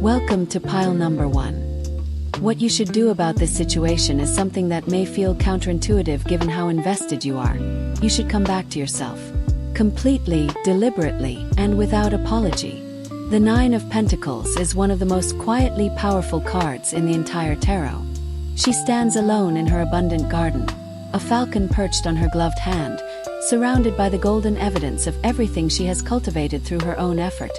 Welcome to pile number 1. What you should do about this situation is something that may feel counterintuitive given how invested you are. You should come back to yourself. Completely, deliberately, and without apology. The Nine of Pentacles is one of the most quietly powerful cards in the entire tarot. She stands alone in her abundant garden, a falcon perched on her gloved hand, surrounded by the golden evidence of everything she has cultivated through her own effort,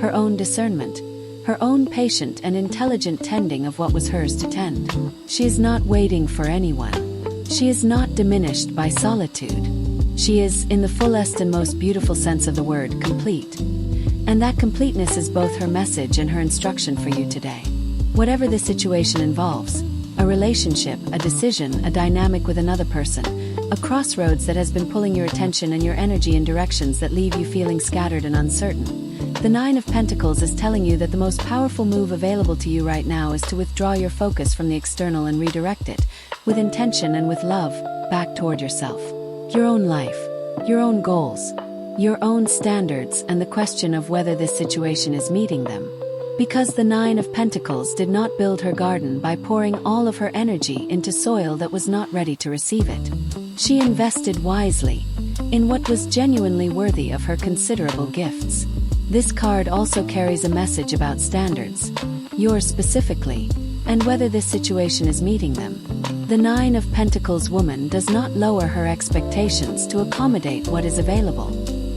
her own discernment, her own patient and intelligent tending of what was hers to tend. She is not waiting for anyone. She is not diminished by solitude. She is, in the fullest and most beautiful sense of the word, complete. And that completeness is both her message and her instruction for you today. Whatever this situation involves, a relationship, a decision, a dynamic with another person, a crossroads that has been pulling your attention and your energy in directions that leave you feeling scattered and uncertain. The Nine of Pentacles is telling you that the most powerful move available to you right now is to withdraw your focus from the external and redirect it, with intention and with love, back toward yourself. Your own life, your own goals, your own standards, and the question of whether this situation is meeting them. Because the Nine of Pentacles did not build her garden by pouring all of her energy into soil that was not ready to receive it. She invested wisely in what was genuinely worthy of her considerable gifts. This card also carries a message about standards, yours specifically, and whether this situation is meeting them. The Nine of Pentacles woman does not lower her expectations to accommodate what is available.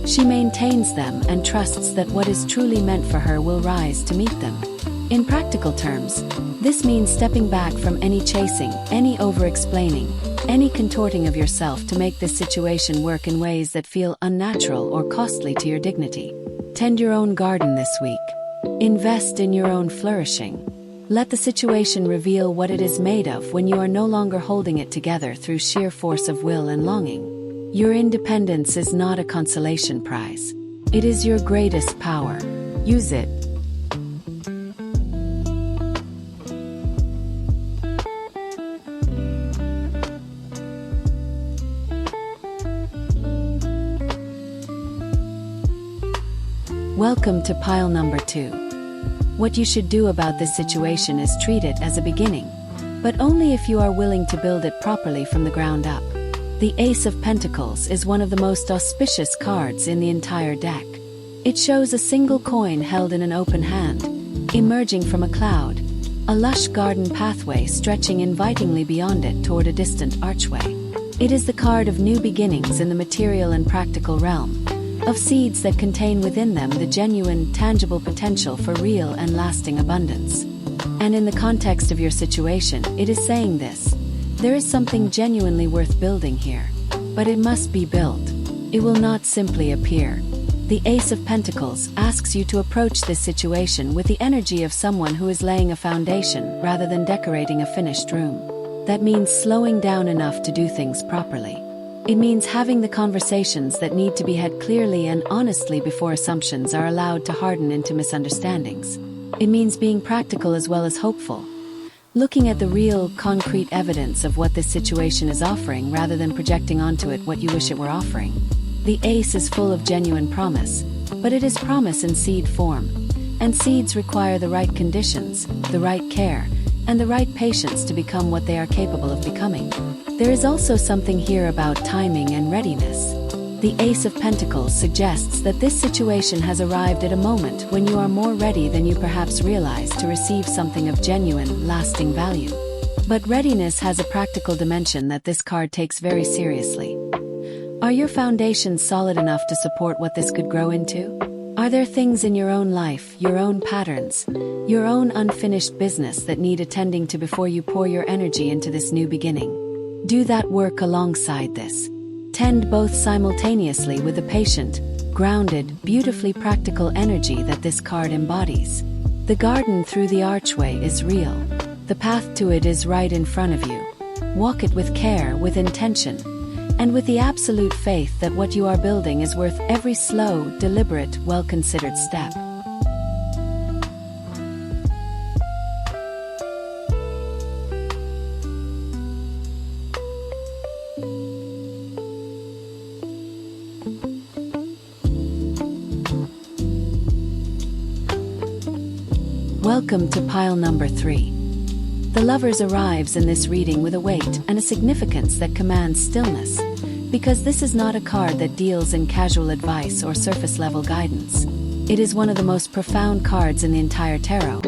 She maintains them and trusts that what is truly meant for her will rise to meet them. In practical terms, this means stepping back from any chasing, any over-explaining, any contorting of yourself to make this situation work in ways that feel unnatural or costly to your dignity. Tend your own garden this week. Invest in your own flourishing. Let the situation reveal what it is made of when you are no longer holding it together through sheer force of will and longing. Your independence is not a consolation prize. It is your greatest power. Use it. Welcome to pile number 2. What you should do about this situation is treat it as a beginning, but only if you are willing to build it properly from the ground up. The Ace of Pentacles is one of the most auspicious cards in the entire deck. It shows a single coin held in an open hand, emerging from a cloud, a lush garden pathway stretching invitingly beyond it toward a distant archway. It is the card of new beginnings in the material and practical realm, of seeds that contain within them the genuine, tangible potential for real and lasting abundance. And in the context of your situation, it is saying this: there is something genuinely worth building here, but it must be built. It will not simply appear. The Ace of Pentacles asks you to approach this situation with the energy of someone who is laying a foundation rather than decorating a finished room. That means slowing down enough to do things properly. It means having the conversations that need to be had clearly and honestly before assumptions are allowed to harden into misunderstandings. It means being practical as well as hopeful, looking at the real, concrete evidence of what this situation is offering rather than projecting onto it what you wish it were offering. The Ace is full of genuine promise, but it is promise in seed form, and seeds require the right conditions, the right care, and the right patience to become what they are capable of becoming. There is also something here about timing and readiness. The Ace of Pentacles suggests that this situation has arrived at a moment when you are more ready than you perhaps realize to receive something of genuine, lasting value. But readiness has a practical dimension that this card takes very seriously. Are your foundations solid enough to support what this could grow into? Are there things in your own life, your own patterns, your own unfinished business that need attending to before you pour your energy into this new beginning? Do that work alongside this. Tend both simultaneously with the patient, grounded, beautifully practical energy that this card embodies. The garden through the archway is real. The path to it is right in front of you. Walk it with care, with intention, and with the absolute faith that what you are building is worth every slow, deliberate, well-considered step. Welcome to pile number 3. The Lovers arrives in this reading with a weight and a significance that commands stillness, because this is not a card that deals in casual advice or surface-level guidance. It is one of the most profound cards in the entire tarot,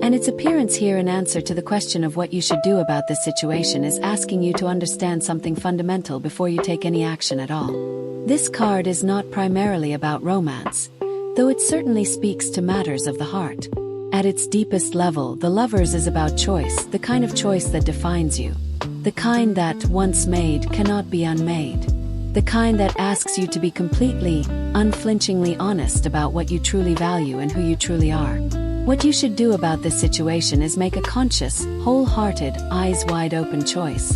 and its appearance here in answer to the question of what you should do about this situation is asking you to understand something fundamental before you take any action at all. This card is not primarily about romance, though it certainly speaks to matters of the heart. At its deepest level, the Lovers is about choice, the kind of choice that defines you. The kind that, once made, cannot be unmade. The kind that asks you to be completely, unflinchingly honest about what you truly value and who you truly are. What you should do about this situation is make a conscious, wholehearted, eyes wide open choice,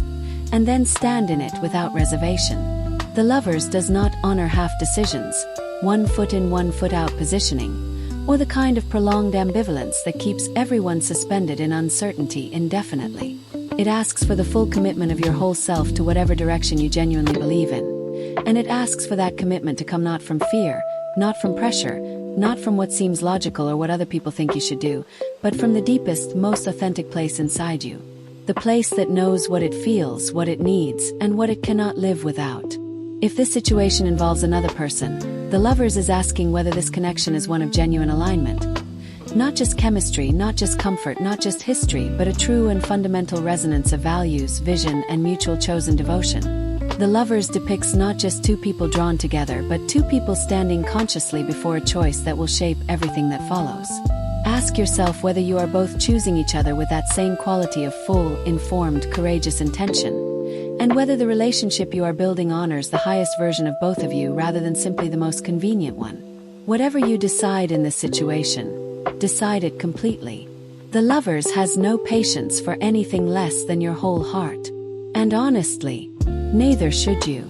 and then stand in it without reservation. The Lovers does not honor half decisions, one foot in, one foot out positioning, or the kind of prolonged ambivalence that keeps everyone suspended in uncertainty indefinitely. It asks for the full commitment of your whole self to whatever direction you genuinely believe in. And it asks for that commitment to come not from fear, not from pressure, not from what seems logical or what other people think you should do, but from the deepest, most authentic place inside you. The place that knows what it feels, what it needs, and what it cannot live without. If this situation involves another person, the Lovers is asking whether this connection is one of genuine alignment. Not just chemistry, not just comfort, not just history, but a true and fundamental resonance of values, vision, and mutual chosen devotion. The Lovers depicts not just two people drawn together, but two people standing consciously before a choice that will shape everything that follows. Ask yourself whether you are both choosing each other with that same quality of full, informed, courageous intention, and whether the relationship you are building honors the highest version of both of you rather than simply the most convenient one. Whatever you decide in this situation, decide it completely. The Lovers has no patience for anything less than your whole heart. And honestly, neither should you.